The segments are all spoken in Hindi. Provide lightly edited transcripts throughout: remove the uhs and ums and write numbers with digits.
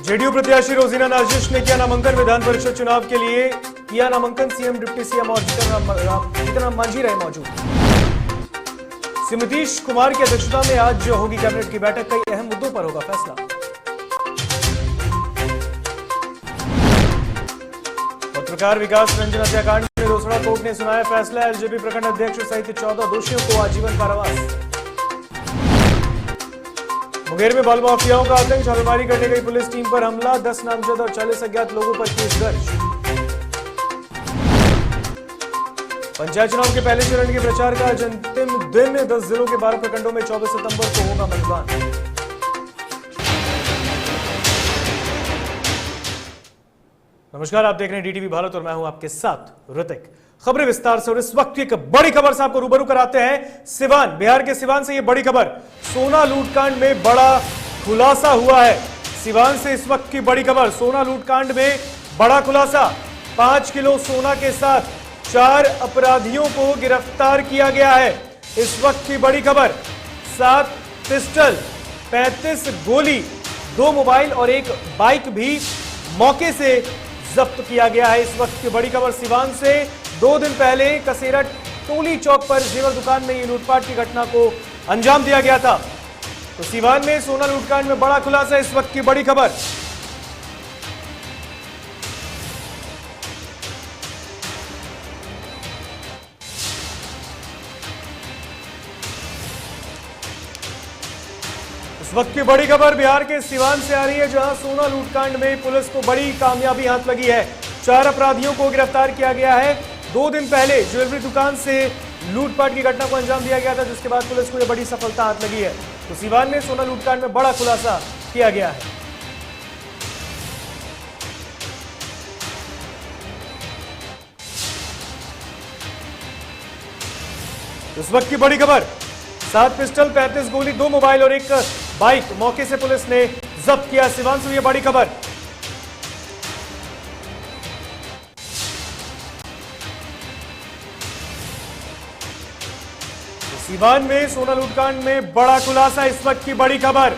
जेडीयू प्रत्याशी रोजीना नाजिश ने किया नामांकन। विधान परिषद चुनाव के लिए किया नामांकन। सीएम डिप्टी सीएम और जीतन मांझी रहे मौजूद। सीएम नीतीश कुमार की अध्यक्षता में आज होगी कैबिनेट की बैठक। कई अहम मुद्दों पर होगा फैसला। पत्रकार विकास रंजन हत्याकांड में रोसड़ा कोर्ट ने सुनाया फैसला। एलजेपी प्रखंड अध्यक्ष सहित 14 दोषियों को आजीवन कारावास। मुंगेर में बाल माफियाओं का आतंक। छापेमारी करने गई पुलिस टीम पर हमला। 10 नामजद और 40 अज्ञात लोगों पर केस दर्ज। पंचायत चुनाव के पहले चरण के प्रचार का आज अंतिम दिन। 10 जिलों के 12 प्रखंडों में 24 सितंबर को होगा मतदान। नमस्कार, आप देख रहे हैं डीटीवी भारत और मैं हूं आपके साथ ऋतिक। खबरें विस्तार से और इस वक्त की एक बड़ी खबर से आपको रूबरू कराते हैं। सिवान, बिहार के सिवान से यह बड़ी खबर। सोना लूटकांड में बड़ा खुलासा हुआ है। सिवान से इस वक्त की बड़ी खबर। सोना लूटकांड में बड़ा खुलासा। 5 किलो सोना के साथ 4 अपराधियों को गिरफ्तार किया गया है। इस वक्त की बड़ी खबर। 7 पिस्टल, 35 गोली, 2 मोबाइल और 1 बाइक भी मौके से जब्त किया गया है। इस वक्त की बड़ी खबर सिवान से। 2 दिन पहले कसेरा टोली चौक पर जेवर दुकान में ये लूटपाट की घटना को अंजाम दिया गया था। तो सिवान में सोना लूटकांड में बड़ा खुलासा। इस वक्त की बड़ी खबर। इस वक्त की बड़ी खबर बिहार के सिवान से आ रही है, जहां सोना लूटकांड में पुलिस को बड़ी कामयाबी हाथ लगी है। 4 अपराधियों को गिरफ्तार किया गया है। 2 दिन पहले ज्वेलरी दुकान से लूटपाट की घटना को अंजाम दिया गया था, जिसके बाद पुलिस को यह बड़ी सफलता हाथ लगी है। तो सिवान में सोना लूटकांड में बड़ा खुलासा किया गया है। इस वक्त की बड़ी खबर। 7 पिस्टल, 35 गोली, 2 मोबाइल और 1 बाइक मौके से पुलिस ने जब्त किया। सिवान से यह बड़ी खबर। सिवान में सोना लूटकांड में बड़ा खुलासा। इस वक्त की बड़ी खबर।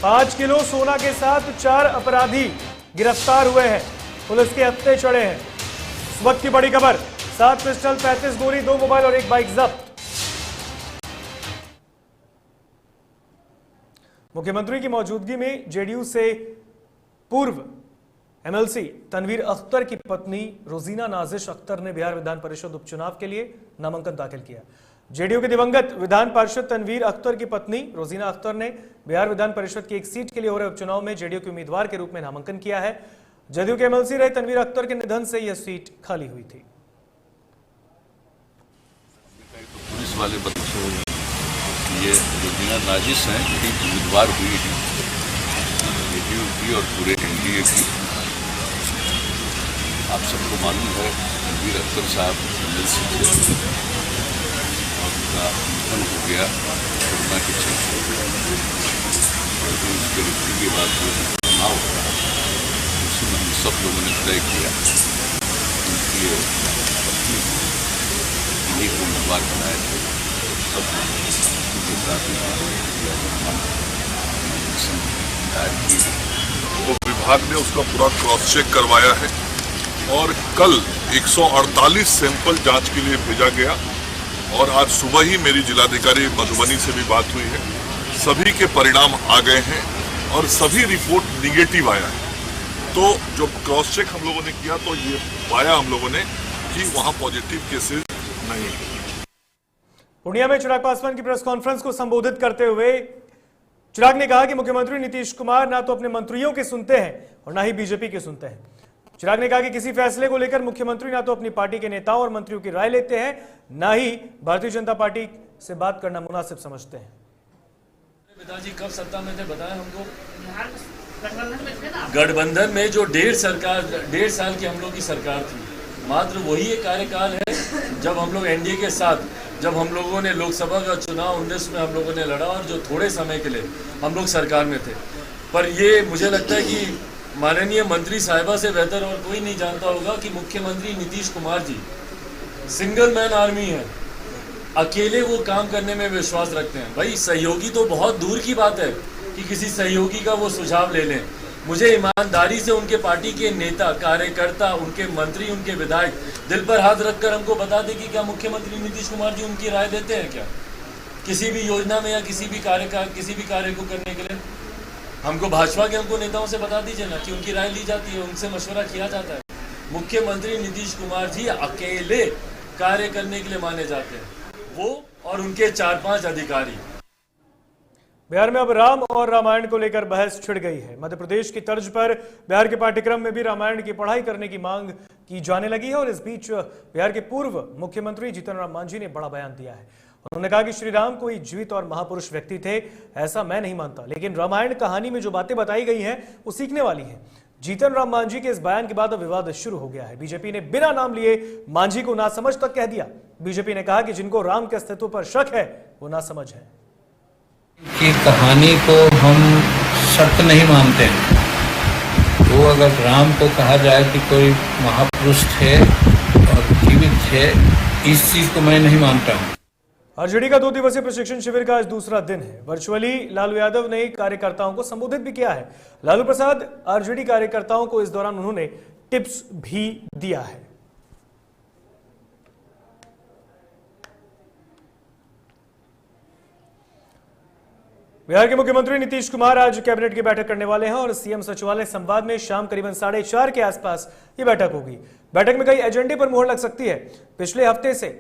5 किलो सोना के साथ 4 अपराधी गिरफ्तार हुए हैं। पुलिस के हत्थे चढ़े हैं। इस वक्त की बड़ी खबर। 7 पिस्टल, 35 गोली, 2 मोबाइल और 1 बाइक जब्त। मुख्यमंत्री की मौजूदगी में जेडीयू से पूर्व एमएलसी तनवीर अख्तर की पत्नी रोजीना नाजिश अख्तर ने बिहार विधान परिषद उपचुनाव के लिए नामांकन दाखिल किया। जेडीयू के दिवंगत विधान पार्षद तनवीर अख्तर की पत्नी रोजीना अख्तर ने बिहार विधान परिषद की एक सीट के लिए हो रहे उपचुनाव में जेडीयू के उम्मीदवार के रूप में नामांकन किया है। जदयू के एमएलसी रहे तनवीर अख्तर के निधन से यह सीट खाली हुई थी। पुलिस वाले बच्चों, ये रोजीना नाजिश हैं, यही उम्मीदवार हुई है जेडीयू की और पूरे एनडीए की। आप सबको मालूम है तनवीर अख्तर साहब एमएलसी थे और उनका निधन हो गया कोरोना के चलते। और फिर उसके मृत्यु के बाद जो चुनाव हुआ उसमें हम सब लोगों ने तय किया उनकी पत्नी इन्हीं को उम्मीदवार बनाए थे। सब उनके साथ तो विभाग ने उसका पूरा क्रॉस चेक करवाया है और कल 148 सैंपल जांच के लिए भेजा गया। और आज सुबह ही मेरी जिलाधिकारी मधुबनी से भी बात हुई है। सभी के परिणाम आ गए हैं और सभी रिपोर्ट निगेटिव आया है। तो जो क्रॉस चेक हम लोगों ने किया तो ये पाया हम लोगों ने कि वहां पॉजिटिव केसेस नहीं है। पूर्णिया में चिराग पासवान की प्रेस कॉन्फ्रेंस को संबोधित करते हुए चिराग ने कहा कि मुख्यमंत्री नीतीश कुमार ना तो अपने मंत्रियों के सुनते हैं और ना ही बीजेपी के सुनते हैं। चिराग ने कहा कि किसी फैसले को लेकर मुख्यमंत्री ना तो अपनी पार्टी के नेताओं और मंत्रियों की राय लेते हैं, ना ही भारतीय जनता पार्टी से बात करना मुनासिब समझते हैं। पिताजी कब सत्ता में थे बताएं हमको। गठबंधन में जो 1.5 साल की हम लोग की सरकार थी, मात्र वही एक कार्यकाल है जब हम लोग एनडीए के साथ, जब हम लोगों ने लोकसभा का चुनाव 19 में हम लोगों ने लड़ा और जो थोड़े समय के लिए हम लोग सरकार में थे। पर ये मुझे लगता है कि माननीय मंत्री साहिबा से बेहतर और कोई नहीं जानता होगा कि मुख्यमंत्री Nitish Kumar ji single man army है। अकेले वो काम करने में विश्वास रखते हैं। भाई सहयोगी तो बहुत दूर की बात है, कि किसी सहयोगी का वो सुझाव ले लें। मुझे ईमानदारी से उनके पार्टी के नेता, कार्यकर्ता, उनके मंत्री, उनके विधायक दिल पर हाथ रखकर हमको बता दें कि क्या मुख्यमंत्री नीतीश कुमार जी उनकी राय देते हैं क्या किसी भी योजना में या किसी भी कार्य को करने के लिए। हमको भाजपा के नेताओं से बता दीजिए ना कि उनकी राय ली जाती है, उनसे मशवरा किया जाता है। मुख्यमंत्री नीतीश कुमार जी अकेले कार्य करने के लिए माने जाते हैं, वो और उनके 4-5 अधिकारी। बिहार में अब राम और रामायण को लेकर बहस छिड़ गई है। मध्य प्रदेश की तर्ज पर बिहार के पाठ्यक्रम में भी रामायण की पढ़ाई करने की मांग की जाने लगी है और इस बीच बिहार के पूर्व मुख्यमंत्री जीतन राम मांझी ने बड़ा बयान दिया है। उन्होंने कहा कि श्री राम कोई जीवित और महापुरुष व्यक्ति थे, ऐसा मैं नहीं मानता, लेकिन रामायण कहानी में जो बातें बताई गई हैं वो सीखने वाली हैं। जीतन राम मांझी के इस बयान के बाद अब विवाद शुरू हो गया है। बीजेपी ने बिना नाम लिए मांझी को नासमझ तक कह दिया। बीजेपी ने कहा कि जिनको राम के अस्तित्व पर शक है वो नासमझ है। की कहानी को हम सत्य नहीं मानते। तो अगर राम को कहा जाए कि कोई महापुरुष थे और जीवित थे, इस चीज को मैं नहीं मानता हूँ। आरजेडी का 2 दिवसीय प्रशिक्षण शिविर का आज दूसरा दिन है। वर्चुअली लालू यादव ने कार्यकर्ताओं को संबोधित भी किया है। लालू प्रसाद आरजेडी कार्यकर्ताओं को इस दौरान उन्होंने टिप्स भी दिया है। बिहार के मुख्यमंत्री नीतीश कुमार आज कैबिनेट की बैठक करने वाले हैं और सीएम सचिवालय संवाद में शाम करीबन 4:30 के आसपास ये बैठक होगी। बैठक में कई एजेंडे पर मुहर लग सकती है। पिछले हफ्ते से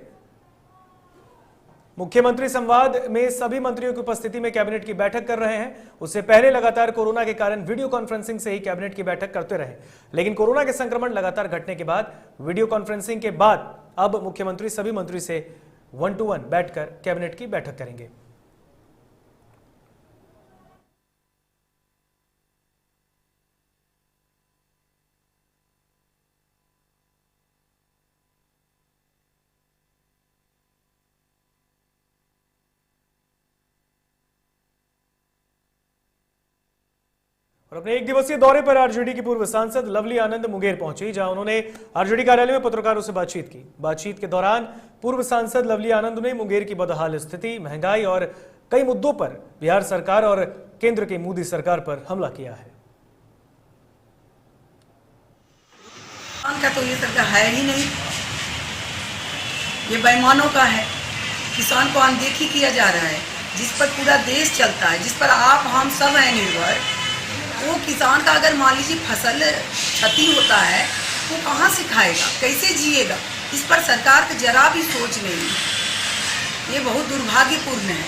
मुख्यमंत्री संवाद में सभी मंत्रियों की उपस्थिति में कैबिनेट की बैठक कर रहे हैं। उससे पहले लगातार कोरोना के कारण वीडियो कॉन्फ्रेंसिंग से ही कैबिनेट की बैठक करते रहे, लेकिन कोरोना के संक्रमण लगातार घटने के बाद वीडियो कॉन्फ्रेंसिंग के बाद अब मुख्यमंत्री सभी मंत्री से 1-to-1 बैठकर कैबिनेट की बैठक करेंगे। और अपने 1 दिवसीय दौरे पर आरजेडी की पूर्व सांसद लवली आनंद मुंगेर पहुंची, जहां उन्होंने आरजेडी कार्यालय में पत्रकारों से बातचीत की। बातचीत के दौरान पूर्व सांसद लवली आनंद ने मुंगेर की बदहाल स्थिति, महंगाई और कई मुद्दों पर बिहार सरकार और केंद्र की मोदी सरकार पर हमला किया है। किसान का तो ये सरकार है ही नहीं, ये बेईमानों का है। किसान को अनदेखी किया जा रहा है, जिस पर पूरा देश चलता है, जिस पर आप हम सब हैं निर्भर। वो किसान का अगर मान लीजिए फसल क्षति होता है, वो कहाँ से खाएगा, कैसे जिएगा, इस पर सरकार का जरा भी सोच नहीं है। ये बहुत दुर्भाग्यपूर्ण है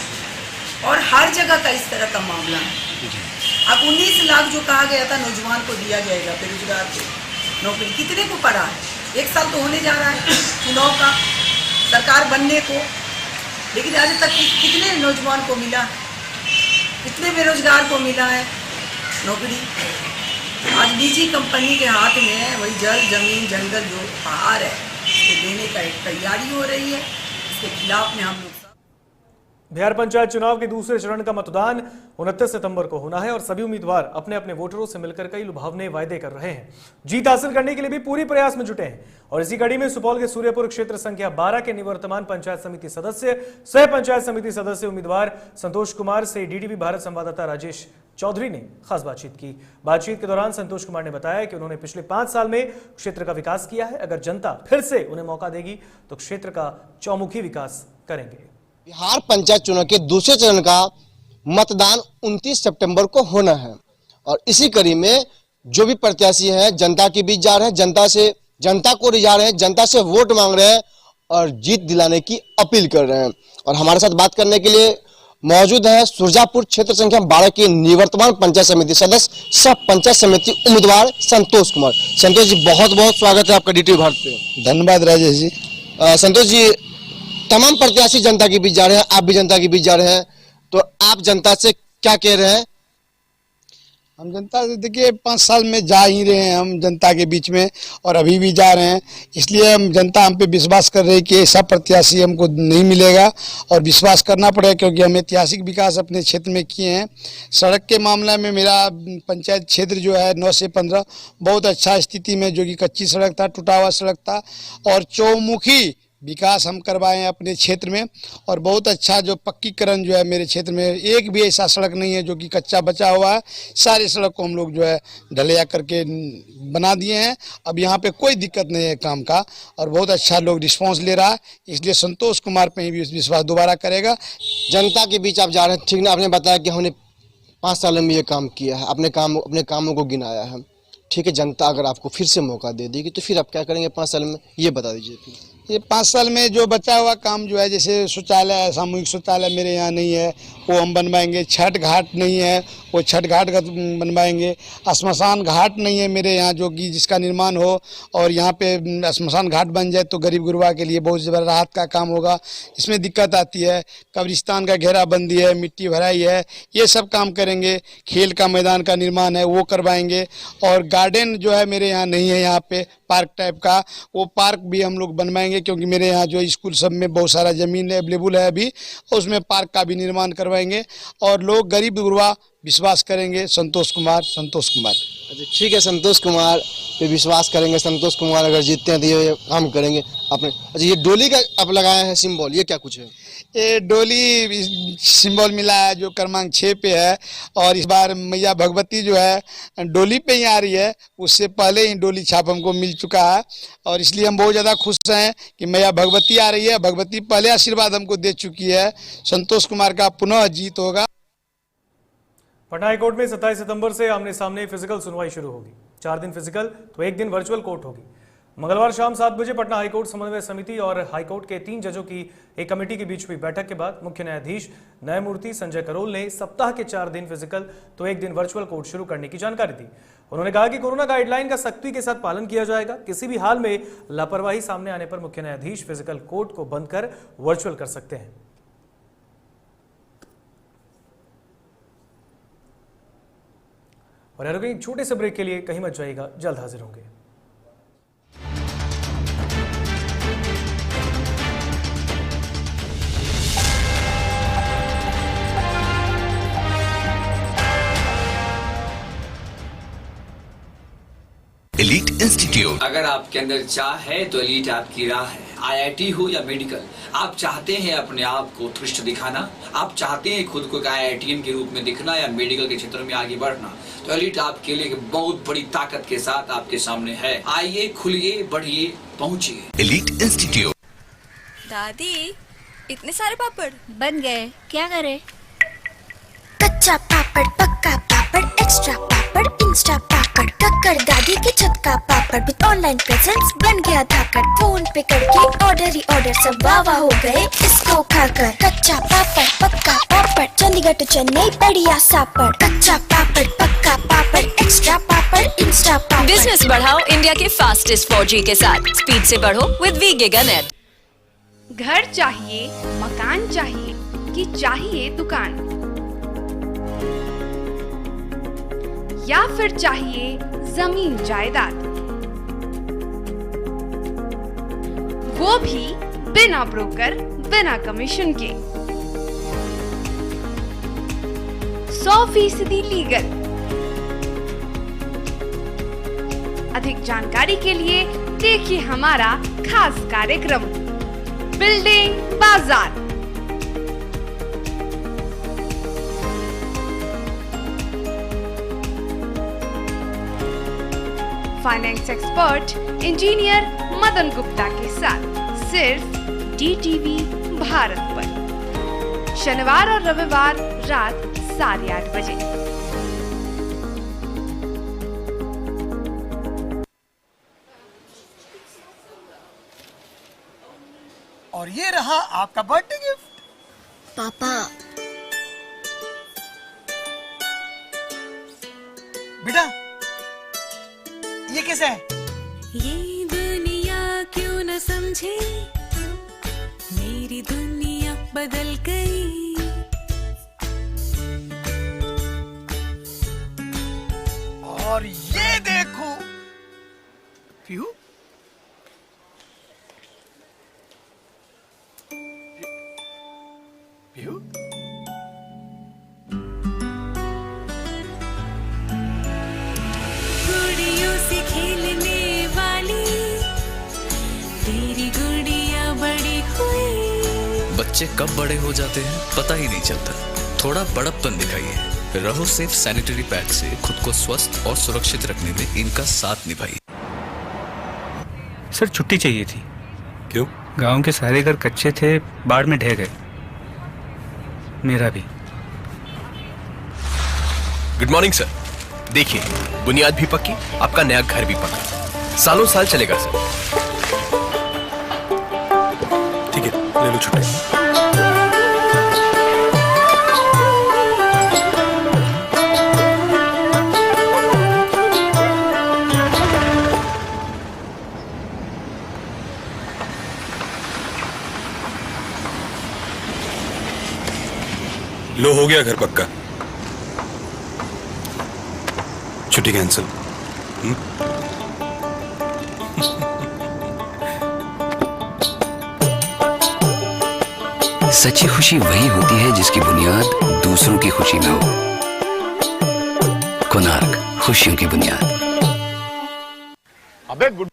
और हर जगह का इस तरह का मामला है। अब 19 लाख जो कहा गया था नौजवान को दिया जाएगा बेरोजगार को नौकरी, कितने को पड़ा है? 1 साल तो होने जा रहा है चुनाव का, सरकार बनने को, लेकिन आज तक कितने नौजवान को मिला, कितने बेरोजगार को मिला है नौकरी? आज निजी कंपनी के हाथ में है, वही जल, जमीन, जंगल, जो पहाड़ है, उसको देने का एक तैयारी हो रही है। इसके खिलाफ में हम लोग बिहार पंचायत चुनाव के दूसरे चरण का मतदान 29 सितंबर को होना है और सभी उम्मीदवार अपने अपने वोटरों से मिलकर कई लुभावने वायदे कर रहे हैं। जीत हासिल करने के लिए भी पूरी प्रयास में जुटे हैं और इसी कड़ी में सुपौल के सूर्यपुर क्षेत्र संख्या 12 के निवर्तमान पंचायत समिति सदस्य, सह पंचायत समिति सदस्य उम्मीदवार संतोष कुमार से डीटीवी भारत संवाददाता राजेश चौधरी ने खास बातचीत की। बातचीत के दौरान संतोष कुमार ने बताया कि उन्होंने पिछले 5 साल में क्षेत्र का विकास किया है। अगर जनता फिर से उन्हें मौका देगी तो क्षेत्र का चौमुखी विकास करेंगे। बिहार पंचायत चुनाव के दूसरे चरण का मतदान 29 सितंबर को होना है और इसी कड़ी में जो भी प्रत्याशी हैं जनता के बीच जा रहे हैं, जनता को रिझा रहे हैं, जनता से वोट मांग रहे हैं और जीत दिलाने की अपील कर रहे हैं। और हमारे साथ बात करने के लिए मौजूद है सुरजापुर क्षेत्र संख्या 12 के निवर्तमान पंचायत समिति सदस्य, सह पंचायत समिति उम्मीदवार संतोष कुमार। संतोष जी, बहुत बहुत स्वागत है आपका डीटीवी भारत पे। धन्यवाद राजेश जी। संतोष जी, तमाम प्रत्याशी जनता के बीच जा रहे हैं, आप भी जनता के बीच जा रहे हैं, तो आप जनता से क्या कह रहे हैं? हम जनता से देखिए 5 साल में जा ही रहे हैं हम जनता के बीच में और अभी भी जा रहे हैं, इसलिए हम जनता हम पे विश्वास कर रही है कि ऐसा प्रत्याशी हमको नहीं मिलेगा और विश्वास करना पड़ेगा क्योंकि हम ऐतिहासिक विकास अपने क्षेत्र में किए हैं। सड़क के मामले में मेरा पंचायत क्षेत्र जो है 9 से 15 बहुत अच्छा स्थिति में, जो कि कच्ची सड़क था, टूटा हुआ सड़क था और चौमुखी विकास हम करवाए हैं अपने क्षेत्र में, और बहुत अच्छा जो पक्कीकरण जो है मेरे क्षेत्र में, एक भी ऐसा सड़क नहीं है जो कि कच्चा बचा हुआ है। सारे सड़क को हम लोग जो है ढलैया करके बना दिए हैं। अब यहाँ पे कोई दिक्कत नहीं है काम का, और बहुत अच्छा लोग रिस्पांस ले रहा है, इसलिए संतोष कुमार पे ही विश्वास दोबारा करेगा। जनता के बीच आप जा रहे हैं, ठीक ना? आपने बताया कि हमने 5 सालों में ये काम किया है, अपने कामों को गिनाया है। ठीक है, जनता अगर आपको फिर से मौका दे देगी तो फिर आप क्या करेंगे 5 साल में, ये बता दीजिए। ये 5 साल में जो बचा हुआ काम जो है, जैसे शौचालय, सामूहिक शौचालय मेरे यहाँ नहीं है, वो हम बनवाएंगे। छठ घाट नहीं है, वो छठ घाट का बनवाएंगे। श्मशान घाट नहीं है मेरे यहाँ जो कि जिसका निर्माण हो, और यहाँ पे श्मशान घाट बन जाए तो गरीब गुरबा के लिए बहुत ज़्यादा राहत का काम होगा। इसमें दिक्कत आती है, कब्रिस्तान का घेराबंदी है, मिट्टी भराई है, ये सब काम करेंगे। खेल का मैदान का निर्माण है वो करवाएंगे, और गार्डन जो है मेरे यहाँ नहीं है, यहाँ पे पार्क टाइप का, वो पार्क भी हम लोग बनवाएंगे, क्योंकि मेरे यहाँ जो स्कूल सब में बहुत सारा ज़मीन अवेलेबल है अभी, उसमें पार्क का भी निर्माण करवाएंगे, और लोग गरीब गुरबा विश्वास करेंगे संतोष कुमार। अच्छा ठीक है, संतोष कुमार पे विश्वास करेंगे। संतोष कुमार अगर जीतते हैं तो ये काम करेंगे अपने। अच्छा, ये डोली का आप लगाए हैं सिंबल, ये क्या कुछ है? ये डोली सिंबल मिला है जो क्रमांक 6 पे है, और इस बार मैया भगवती जो है डोली पे ही आ रही है। उससे पहले ही डोली छाप हमको मिल चुका है, और इसलिए हम बहुत ज़्यादा खुश हैं कि मैया भगवती आ रही है। भगवती पहले आशीर्वाद हमको दे चुकी है, संतोष कुमार का पुनः जीत होगा। पटना हाईकोर्ट में 27 सितंबर से आमने सामने फिजिकल सुनवाई शुरू होगी। 4 दिन फिजिकल तो 1 दिन वर्चुअल कोर्ट होगी। मंगलवार शाम 7 बजे पटना हाईकोर्ट समन्वय समिति और हाईकोर्ट के 3 जजों की एक कमेटी के बीच हुई बैठक के बाद मुख्य न्यायाधीश न्यायमूर्ति संजय करोल ने सप्ताह के 4 दिन फिजिकल तो 1 दिन वर्चुअल कोर्ट शुरू करने की जानकारी दी। उन्होंने कहा कि कोरोना गाइडलाइन का सख्ती के साथ पालन किया जाएगा। किसी भी हाल में लापरवाही सामने आने पर मुख्य न्यायाधीश फिजिकल कोर्ट को बंद कर वर्चुअल कर सकते हैं। और यार एक छोटे से ब्रेक के लिए कहीं मत जाइएगा, जल्द हाजिर होंगे। एलीट इंस्टीट्यूट, अगर आपके अंदर चाह है तो एलीट आपकी राह है। IIT हो या मेडिकल, आप चाहते हैं अपने आप को उत्कृष्ट दिखाना, आप चाहते हैं खुद को एक IITian के रूप में दिखना या मेडिकल के क्षेत्र में आगे बढ़ना, तो एलीट आपके लिए एक बहुत बड़ी ताकत के साथ आपके सामने है। आइए, खुलिए, बढ़िए, पहुंचिए। Elite institute. दादी, इतने सारे पापड़ बन गए, क्या करे? कच्चा पापड़, पक्का पापड़, एक्स्ट्रा पापड़, इंस्टा पापड़, कक्कर दादी के छत का पापड़ विद ऑनलाइन प्रेजेंस बन गया धाकड़। फोन पे करके ऑर्डर ही ऑर्डर, सब वाह हो गए इसको खाकर। कच्चा पापड़, पक्का पापड़, चंडीगढ़ टू चेन्नई बढ़िया सापड़। कच्चा पापड़, पक्का पापड़, एक्स्ट्रा पापड़, इंस्टा पापड़। बिजनेस बढ़ाओ इंडिया के फास्टेस्ट 4G के साथ। स्पीड से बढ़ो विद वी गिगानेट। घर चाहिए, मकान चाहिए कि चाहिए दुकान, या फिर चाहिए जमीन जायदाद, वो भी बिना ब्रोकर, बिना कमीशन के, 100% लीगल। अधिक जानकारी के लिए देखिए हमारा खास कार्यक्रम बिल्डिंग बाजार। Finance expert engineer Madan Gupta के साथ सिर्फ DTV भारत पर, शनिवार और रविवार रात 8:30 बजे। और ये रहा आपका बर्थडे गिफ्ट। पापा, बेटा ये कैसा है? ये दुनिया क्यों न समझे, मेरी दुनिया बदल गई। और ये देखो पीहू, पीहू गुड़ियों से खेलने वाली तेरी गुड़िया बड़ी बच्चे कब बड़े हो जाते हैं पता ही नहीं चलता। थोड़ा बड़प्पन दिखाइए। रहो सेफ सैनिटरी पैड से खुद को स्वस्थ और सुरक्षित रखने में इनका साथ निभाइए। सर छुट्टी चाहिए थी। क्यों? गांव के सारे घर कच्चे थे, बाढ़ में ढह गए। मेरा भी। Good morning sir. देखिए, बुनियाद भी पक्की, आपका नया घर भी पक्का, सालों साल चलेगा सर। ठीक है, ले लो छुट्टी। लो, हो गया घर पक्का। छुट्टी कैंसिल। सच्ची खुशी वही होती है जिसकी बुनियाद दूसरों की खुशी में हो। कोणार्क, खुशियों की बुनियाद। अबे गुड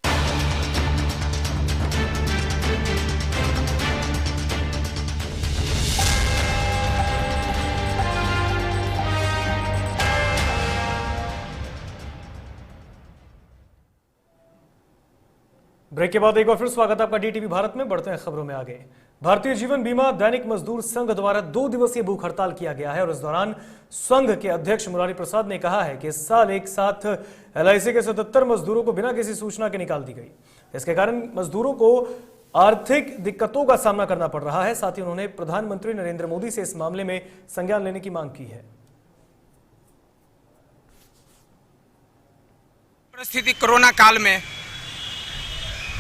ब्रेक के बाद एक बार फिर स्वागत है आपका डीटीवी भारत में। बढ़ते हैं खबरों में आगे। भारतीय जीवन बीमा दैनिक मजदूर संघ द्वारा 2 दिवसीय भूख हड़ताल किया गया है और इस दौरान संघ के अध्यक्ष मुरारी प्रसाद ने कहा है कि इस साल एक साथ एलआईसी के 77 मजदूरों को बिना किसी सूचना के निकाल दी गई। इसके कारण मजदूरों को आर्थिक दिक्कतों का सामना करना पड़ रहा है। साथ ही उन्होंने प्रधानमंत्री नरेंद्र मोदी से इस मामले में संज्ञान लेने की मांग की है। परिस्थिति कोरोना काल में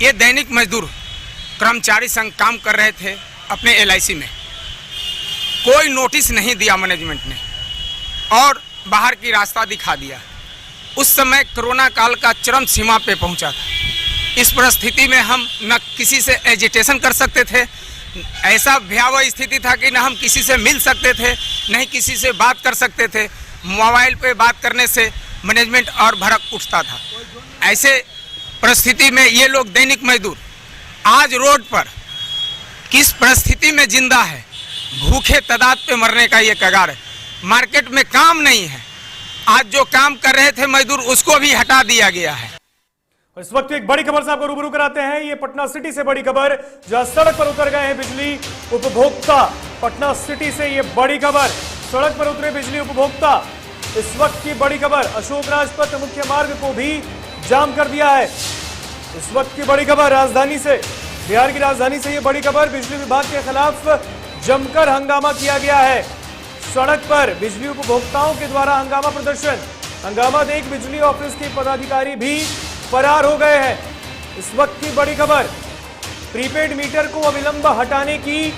ये दैनिक मजदूर कर्मचारी संघ काम कर रहे थे अपने एलआईसी में। कोई नोटिस नहीं दिया मैनेजमेंट ने और बाहर की रास्ता दिखा दिया। उस समय कोरोना काल का चरम सीमा पे पहुंचा था। इस परिस्थिति में हम न किसी से एजिटेशन कर सकते थे, ऐसा भयावह स्थिति था कि न हम किसी से मिल सकते थे, न ही किसी से बात कर सकते थे। मोबाइल पे बात करने से मैनेजमेंट और भड़क उठता था। ऐसे परिस्थिति में ये लोग दैनिक मजदूर आज रोड पर किस परिस्थिति में जिंदा है, भूखे तादाद पे मरने का ये कगार है। मार्केट में काम नहीं है। आज जो काम कर रहे थे मजदूर उसको भी हटा दिया गया है। और इस वक्त एक बड़ी खबर से आपको रूबरू कराते हैं। ये पटना सिटी से बड़ी खबर, जहां सड़क पर उतर गए हैं बिजली उपभोक्ता। पटना सिटी से ये बड़ी खबर, सड़क पर उतरे बिजली उपभोक्ता। इस वक्त की बड़ी खबर, अशोक राजपथ मुख्य मार्ग को भी जाम कर दिया है। इस वक्त की बड़ी खबर राजधानी से, बिहार की राजधानी से ये बड़ी खबर, बिजली विभाग के खिलाफ जमकर हंगामा किया गया है। सड़क पर बिजली उपभोक्ताओं के द्वारा हंगामा प्रदर्शन। हंगामा देख बिजली ऑफिस के पदाधिकारी भी फरार हो गए हैं। इस वक्त की बड़ी खबर, प्रीपेड मीटर को अविलंब हटाने की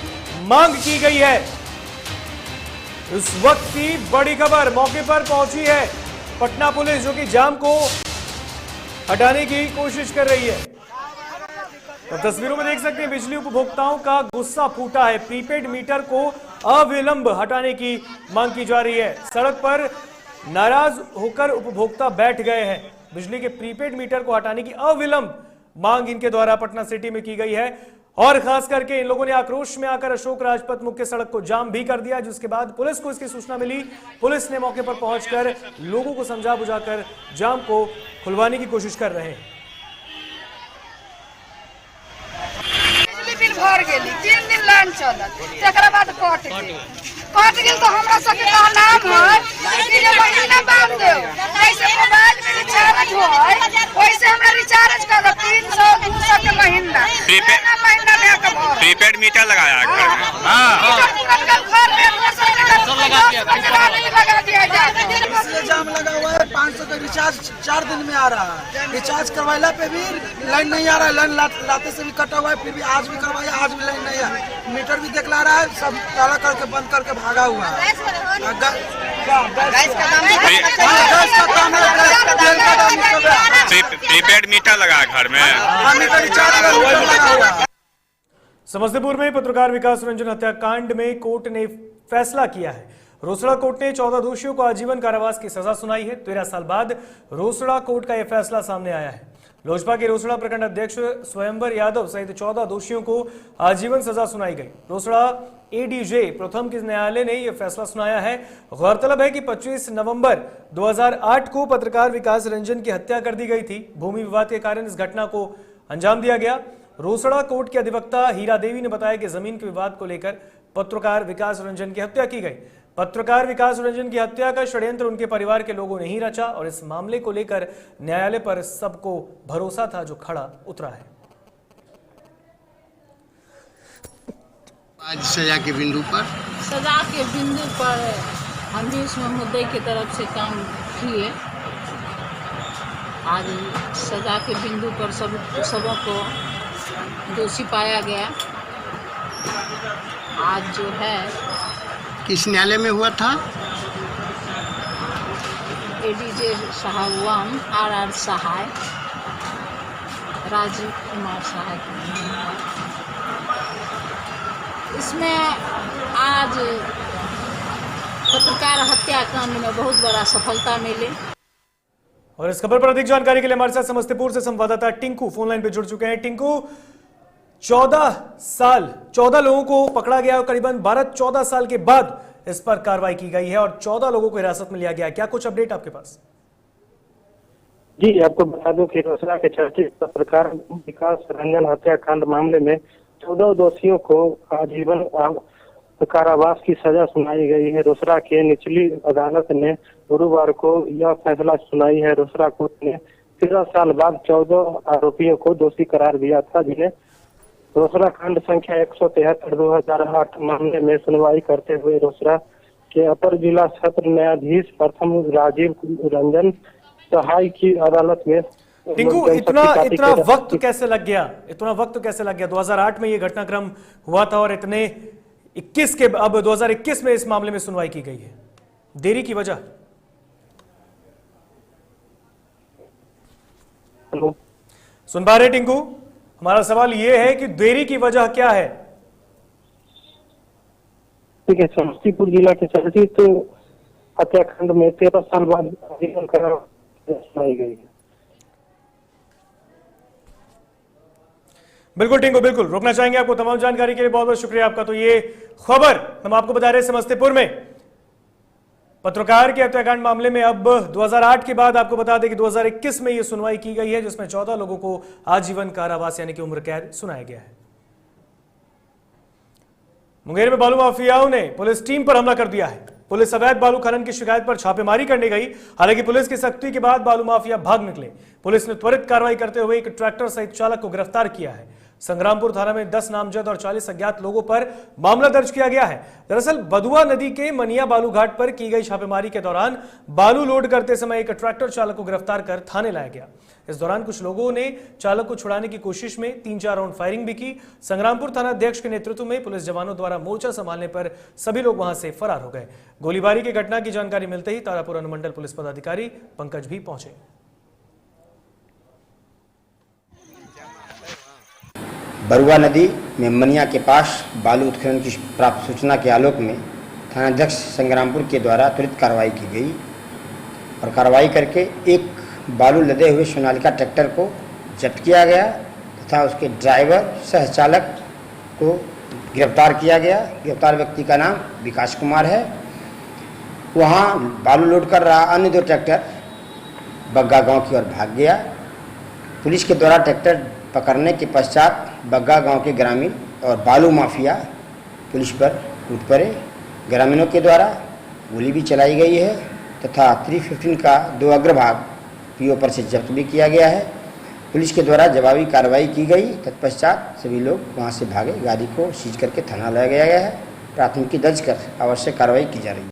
मांग की गई है। इस वक्त की बड़ी खबर, मौके पर पहुंची है पटना पुलिस, जो कि जाम को हटाने की कोशिश कर रही है। तो तस्वीरों में देख सकते हैं बिजली उपभोक्ताओं का गुस्सा फूटा है। प्रीपेड मीटर को अविलंब हटाने की मांग की जा रही है। सड़क पर नाराज होकर उपभोक्ता बैठ गए हैं। बिजली के प्रीपेड मीटर को हटाने की अविलंब मांग इनके द्वारा पटना सिटी में की गई है और खास करके इन लोगों ने आक्रोश में आकर अशोक राजपथ मुख्य सड़क को जाम भी कर दिया, जिसके बाद पुलिस को इसकी सूचना मिली। पुलिस ने मौके पर पहुंचकर लोगों को समझा बुझाकर जाम को खुलवाने की कोशिश कर रहे हैं। बिजली बिल भर गेली, 3 दिन लाइन चलत, तकरा बाद कट गेल तो हमरा सबके का नाम है कि जे महीना बाद देओ। जैसे मोबाइल में रिचार्ज होय वैसे हमरा रिचार्ज कर दो 300 200 के महीना। महीना ले के भर प्रीपेड मीटर लगाया है घर में। हां घर में सब लगा दिया जाए। जाम लगा हुआ है। 500 का रिचार्ज 4 दिन में आ रहा है। रिचार्ज करवाइला पे भी लाइन नहीं आ रहा है। लाइन लाते से भी कटा हुआ है, फिर भी आज भी करवाया, आज भी लाइन नहीं है। मीटर भी दिखला रहा है, सब ताला करके बंद करके भागा हुआ है। प्रीपेड मीटर लगा घर में। समस्तीपुर में पत्रकार विकास रंजन हत्याकांड में कोर्ट ने फैसला किया है। रोसड़ा कोर्ट ने 14 दोषियों को आजीवन कारावास की सजा सुनाई है। 13 साल बाद रोसड़ा कोर्ट का यह फैसला सामने आया है। लोजपा के रोसड़ा प्रखंड अध्यक्ष स्वयंवर यादव सहित 14 दोषियों को आजीवन सजा सुनाई गई। रोसड़ा एडीजे प्रथम के न्यायालय ने यह फैसला सुनाया है। गौरतलब है कि 25 नवंबर 2008 को पत्रकार विकास रंजन की हत्या कर दी गई थी। भूमि विवाद के कारण इस घटना को अंजाम दिया गया। रोसड़ा कोर्ट के अधिवक्ता हीरा देवी ने बताया कि जमीन के विवाद को लेकर पत्रकार विकास रंजन की हत्या की गई। पत्रकार विकास रंजन की हत्या का षड्यंत्र उनके परिवार के लोगों ने ही रचा और इस मामले को लेकर न्यायालय पर सबको भरोसा था, जो खड़ा उतरा है। आज सजा के बिंदु पर हम भी उसमें मुद्दे की तरफ से काम किए। आज सजा के बिंदु पर सबों को दोषी पाया गया। आज जो है किस न्यायालय में हुआ था? एडीजे साहब 1 RR सहाय राजीव कुमार सहाय। इसमें आज पत्रकार हत्याकांड में बहुत बड़ा सफलता मिली। और इस खबर पर अधिक जानकारी के लिए हमारे साथ समस्तीपुर से संवाददाता टिंकू फोन लाइन पे जुड़ चुके हैं। टिंकू, 14 लोगों को पकड़ा गया और करीबन 12-14 साल के बाद इस पर कार्रवाई की गई है और 14 लोगों को हिरासत में लिया गया। क्या कुछ अपडेट आपके पास? जी, आपको बता दूं कि रोसड़ा के चर्चित पत्रकार विकास रंजन हत्याकांड मामले में 14 दोषियों को आजीवन कारावास की सजा सुनाई गई है। रोसड़ा के निचली अदालत ने गुरुवार को यह फैसला सुनाई है। रोसड़ा कोर्ट ने 13 साल बाद 14 आरोपियों को दोषी करार दिया था, जिन्हें रोसड़ा कांड संख्या 173/2008 मामले में सुनवाई करते हुए रोसड़ा के अपर जिला सत्र न्यायाधीश प्रथम राजीव रंजन सहाय की अदालत में। टिंकू, इतना वक्त कैसे लग गया? 2008 में ये घटनाक्रम हुआ था और इतने 21 के अब 2021 में इस मामले में सुनवाई की गई है। देरी की वजह? हेलो, सुन पा रहे टिंकू? हमारा सवाल यह है कि देरी की वजह क्या है? ठीक है, समस्तीपुर जिला के चर्चित हत्याकांड में 13 साल बाद आजीवन कारावास सुनाई गई है। बिल्कुल टिंकू, बिल्कुल रोकना चाहेंगे आपको। तमाम जानकारी के लिए बहुत बहुत शुक्रिया आपका। तो ये खबर हम आपको बता रहे हैं समस्तीपुर में पत्रकार के हत्याकांड मामले में अब 2008 के बाद आपको बता दें कि 2021 में यह सुनवाई की गई है, जिसमें 14 लोगों को आजीवन कारावास यानी कि उम्र कैद सुनाया गया है। मुंगेर में बालू माफियाओं ने पुलिस टीम पर हमला कर दिया है। पुलिस अवैध बालू खनन की शिकायत पर छापेमारी करने गई। हालांकि पुलिस की सख्ती के बाद बालू माफिया भाग निकले। पुलिस ने त्वरित कार्रवाई करते हुए एक ट्रैक्टर सहित चालक को गिरफ्तार किया है। संग्रामपुर थाना में 10 नामजद और 40 अज्ञात लोगों पर मामला दर्ज किया गया है। दरअसल बदुआ नदी के मनिया बालू घाट पर की गई छापेमारी के दौरान बालू लोड करते समय एक ट्रैक्टर चालक को गिरफ्तार कर थाने लाया गया। इस दौरान कुछ लोगों ने चालक को छुड़ाने की कोशिश में 3-4 राउंड फायरिंग भी की। संग्रामपुर थाना अध्यक्ष के नेतृत्व में पुलिस जवानों द्वारा मोर्चा संभालने पर सभी लोग वहां से फरार हो गए। गोलीबारी की घटना की जानकारी मिलते ही तारापुर अनुमंडल पुलिस पदाधिकारी पंकज भी पहुंचे। बरुआ नदी में मनिया के पास बालू उत्खनन की प्राप्त सूचना के आलोक में थानाध्यक्ष संग्रामपुर के द्वारा त्वरित कार्रवाई की गई और कार्रवाई करके एक बालू लदे हुए सोनालिका ट्रैक्टर को जब्त किया गया तथा उसके ड्राइवर सह चालक को गिरफ्तार किया गया। गिरफ्तार व्यक्ति का नाम विकास कुमार है। वहाँ बालू लोड कर रहा अन्य 2 ट्रैक्टर बग्गा गांव की ओर भाग गया। पुलिस के द्वारा ट्रैक्टर पकड़ने के पश्चात बग्गा गांव के ग्रामीण और बालू माफिया पुलिस पर टूट पड़े। ग्रामीणों के द्वारा गोली भी चलाई गई है तथा 315 का 2 अग्रभाग पीओ पर से जब्त भी किया गया है। पुलिस के द्वारा जवाबी कार्रवाई की गई। तत्पश्चात सभी लोग वहां से भागे। गाड़ी को सीज करके थाना लाया गया है। प्राथमिकी दर्ज कर आवश्यक कार्रवाई की जा रही है।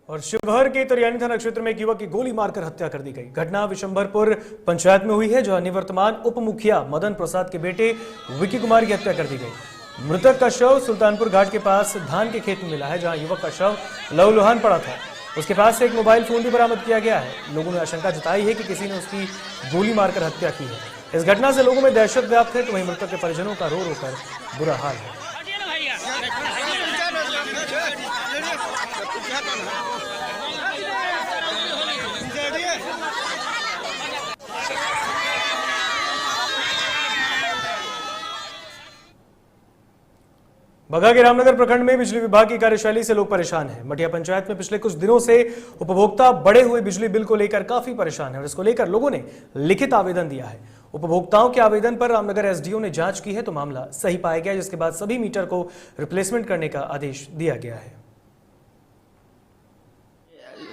और शिवहर के तरियानी थाना क्षेत्र में एक युवक की गोली मारकर हत्या कर दी गई। घटना विशंभरपुर पंचायत में हुई है, जहां निवर्तमान उप मुखिया मदन प्रसाद के बेटे विकी कुमार की हत्या कर दी गई। मृतक का शव सुल्तानपुर घाट के पास धान के खेत में मिला है, जहां युवक का शव लहूलुहान पड़ा था। उसके पास से एक मोबाइल फोन भी बरामद किया गया है। लोगों ने आशंका जताई है कि किसी ने उसकी गोली मारकर हत्या की है। इस घटना से लोगों में दहशत व्याप्त है, तो वहीं मृतक के परिजनों का रो रो कर बुरा हाल है। बगहा के रामनगर प्रखंड में बिजली विभाग की कार्यशैली से लोग परेशान हैं। मटिया पंचायत में पिछले कुछ दिनों से उपभोक्ता बढ़े हुए बिजली बिल को लेकर काफी परेशान है और इसको लेकर लोगों ने लिखित आवेदन दिया है। उपभोक्ताओं के आवेदन पर रामनगर एसडीओ ने जांच की है तो मामला सही पाया गया, जिसके बाद सभी मीटर को रिप्लेसमेंट करने का आदेश दिया गया है।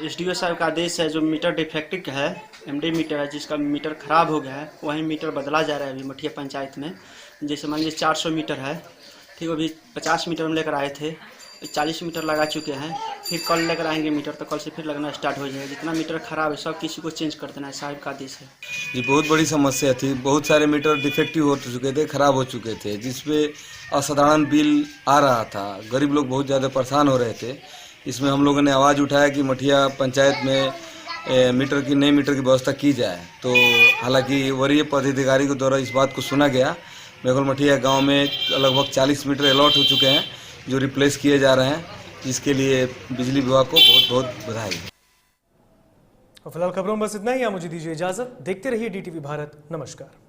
एसडीओ साहब का आदेश है, जो मीटर डिफेक्टिव है, एमडी मीटर है, जिसका मीटर खराब हो गया है, वही मीटर बदला जा रहा है अभी मटिया पंचायत में। जैसे मान लीजिए 400 मीटर है, ठीक, अभी 50 मीटर में लेकर आए थे, 40 मीटर लगा चुके हैं, फिर कल लेकर आएंगे मीटर, तो कल से फिर लगना स्टार्ट हो जाएगा। जितना मीटर खराब है सब किसी को चेंज कर देना है, साहब का आदेश है। जी बहुत बड़ी समस्या थी, बहुत सारे मीटर डिफेक्टिव हो चुके थे, खराब हो चुके थे, जिसपे असाधारण बिल आ रहा था। गरीब लोग बहुत ज़्यादा परेशान हो रहे थे। इसमें हम लोगों ने आवाज़ उठाया कि मटिया पंचायत में मीटर की नए मीटर की व्यवस्था की जाए। तो हालांकि वरीय पदाधिकारी के द्वारा इस बात को सुना गया। मेघोल मटिया गांव में लगभग 40 मीटर अलॉट हो चुके हैं जो रिप्लेस किए जा रहे हैं, जिसके लिए बिजली विभाग को बहुत बहुत बधाई। फिलहाल खबरों में बस इतना ही। मुझे दीजिए इजाजत। देखते रहिए DTV भारत। नमस्कार।